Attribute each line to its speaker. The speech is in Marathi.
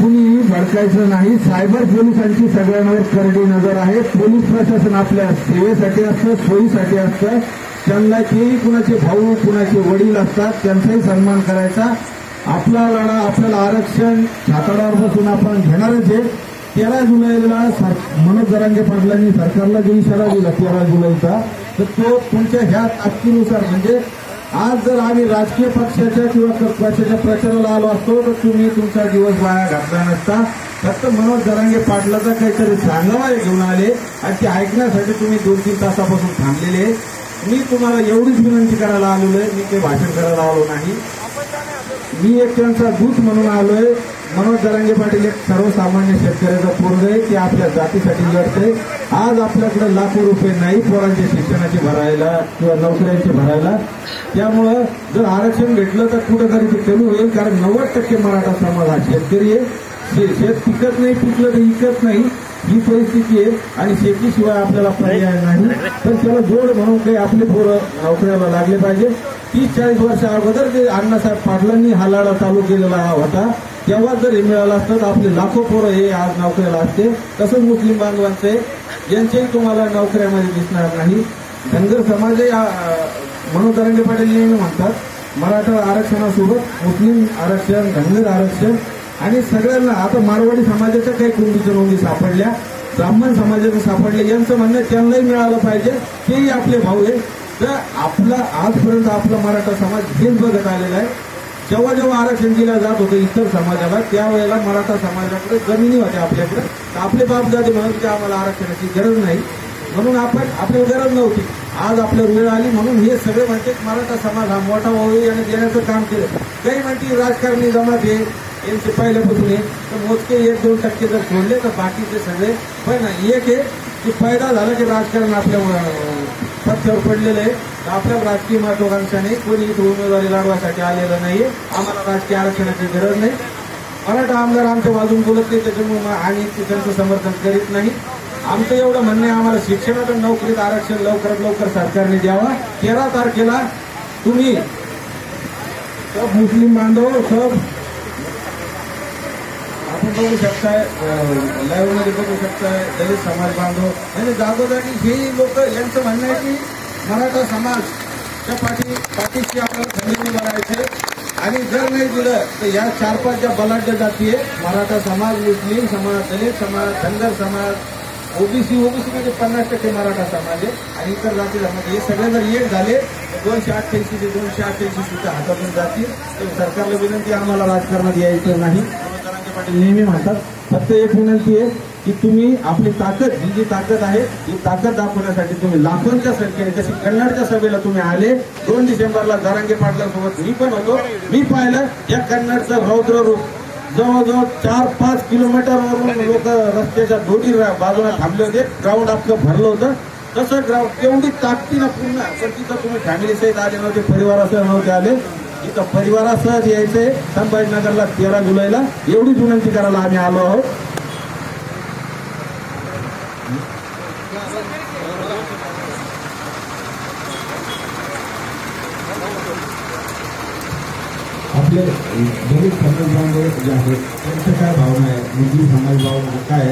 Speaker 1: कुणीही भडकायचं नाही. सायबर पोलिसांची सगळ्यांवर करडी नजर आहे. पोलीस प्रशासन आपल्या सेवेसाठी असतं, सोयीसाठी असतं. त्यांना तेही कुणाचे भाऊ कुणाचे वडील असतात, त्यांचाही सन्मान करायचा. आपला लढा, आपल्याला आरक्षण छाताडावर बसून आपण घेणारच आहे. 13 जुलैला मनोज जरांगे पाटलांनी सरकारला जो इशारा दिला 13 जुलैचा, तर तो तुमच्या ह्या ताकदीनुसार, म्हणजे आज जर आम्ही राजकीय पक्षाच्या किंवा पक्षाच्या प्रचाराला आलो असतो तर तुम्ही तुमचा दिवस वाया घातला नसता. फक्त मनोज जरांगे पाटलाचा काहीतरी सांगावा घेऊन आले आणि ते ऐकण्यासाठी तुम्ही 2-3 तासापासून थांबलेले. मी तुम्हाला एवढीच विनंती करायला आलेलो आहे, मी काही भाषण करायला आलो नाही. मी एक त्यांचा दूत म्हणून आलोय. मनोज जरांगे पाटील एक सर्वसामान्य शेतकऱ्याचा पोरग आहे, ते आपल्या जातीसाठी लढते. आज आपल्याकडे लाखो रुपये नाही पोरांच्या शिक्षणाचे भरायला किंवा नोकऱ्यांचे भरायला. त्यामुळं जर आरक्षण भेटलं तर कुठेतरी ते कमी होईल, कारण 90% मराठा समाज हा शेतकरी आहे. शेत पिकत नाही, पिकलं तर विकत नाही, ही परिस्थिती आहे. आणि शेतीशिवाय आपल्याला पर्याय नाही. पण त्याला जोड म्हणून काही आपले पोरं नोकऱ्याला लागले पाहिजे. 30-40 वर्षा अगोदर जे अण्णासाहेब पाटलांनी हा लढा चालू केलेला होता, तेव्हा जर हे मिळालं असतं तर आपले लाखो पोरं हे आज नोकऱ्याला असते. तसंच मुस्लिम बांधवांचे, यांचेही तुम्हाला नोकऱ्यामध्ये दिसणार नाही. धनगर समाजही मनोज जरांगे पाटील नेहमी म्हणतात, मराठा आरक्षणासोबत मुस्लिम आरक्षण, धनगर आरक्षण आणि सगळ्यांना. आता मारवाडी समाजाच्या काही कुंडीच्या नोंदी सापडल्या, ब्राह्मण समाजाचे सापडले. यांचं म्हणणं त्यांनाही मिळालं पाहिजे, तेही आपले भाऊ आहे. तर आपला आजपर्यंत आपला मराठा समाज हेच बघत आलेला आहे. जेव्हा जेव्हा आरक्षण दिलं जात होतं इतर समाजाला, त्यावेळेला मराठा समाजाकडे जमिनी होत्या आपल्याकडे. तर आपले बापदादे म्हणून की आम्हाला आरक्षणाची गरज नाही, म्हणून आपल्याला गरज नव्हती. आज आपल्याला वेळ आली म्हणून हे सगळे म्हणते मराठा समाज हा मोठा व्हावा आणि देण्याचं काम केलं. काही म्हणते राजकारणी जमात आहे, यांचे पहिल्यापासून आहे, तर मोजके 1-2% जर सोडले तर बाकीचे सगळे. पण एक आहे की फायदा झाला की राजकारण आपल्या पथ्यावर पडलेलं आहे. आपल्या राजकीय महत्वाकांक्षाने कोणी इथं उमेदवारी लढवासाठी आलेलं नाहीये. आम्हाला राजकीय आरक्षणाची गरज नाही. मराठा आमदार आमच्या बाजून बोलत नाही, त्याच्यामुळे आम्ही त्यांचं समर्थन करीत नाही. आमचं एवढं म्हणणं आहे, आम्हाला शिक्षणात आणि नोकरीत आरक्षण लवकरात लवकर सरकारने द्यावा. 13 तारखेला तुम्ही सब मुस्लिम बांधव, सब आपण बघू शकताय, लाईव्ह मध्ये बघू शकताय, दलित समाज बांधव म्हणजे जागोजागी हे लोक, यांचं म्हणणं आहे की मराठा समाजच्या पाठीशी आपल्याला खंडणी बनायचे. आणि जर नाही दिलं तर या 4-5 ज्या बलाढ्य जाती आहे, मराठा समाज, मुस्लिम समाज, दलित समाज, धनगर समाज, ओबीसी म्हणजे 50% मराठा समाज आहे आणि इतर जाती समाज, हे सगळे जर एक झाले 288 ते 288 सुद्धा हातातून जातील. तर सरकारला विनंती, आम्हाला राजकारणात यायचं नाही. मनोज जरांगे पाटील नेहमी म्हणतात, फक्त एक विनंती आहे की तुम्ही आपली ताकद, जी ताकद आहे ही ताकद दाखवण्यासाठी तुम्ही लाखोंच्या संख्येने, जशी कन्नडच्या सभेला तुम्ही आले 2 डिसेंबरला जरांगे पाटलांसोबत मी पण होतो. मी पाहिलं या कन्नडचं रौद्र रूप. जवळजवळ 4-5 किलोमीटरवरून लोक रस्त्याच्या दोन्ही बाजूला थांबले होते. ग्राउंड अख्खं भरलं होतं. तसं ग्राउंड एवढी ताकदीनं पूर्ण. पण तिथं तुम्ही फॅमिली सहित आले नव्हते, परिवारासह नव्हते आले. इथं परिवारासह यायचंय संभाजीनगरला 13 जुलैला. एवढीच विनंती करायला आम्ही आलो आहोत. आपले दलित समाज बांधव जे आहेत त्यांच्या काय भावना आहे, मुस्लिम समाज बांधव काय आहे.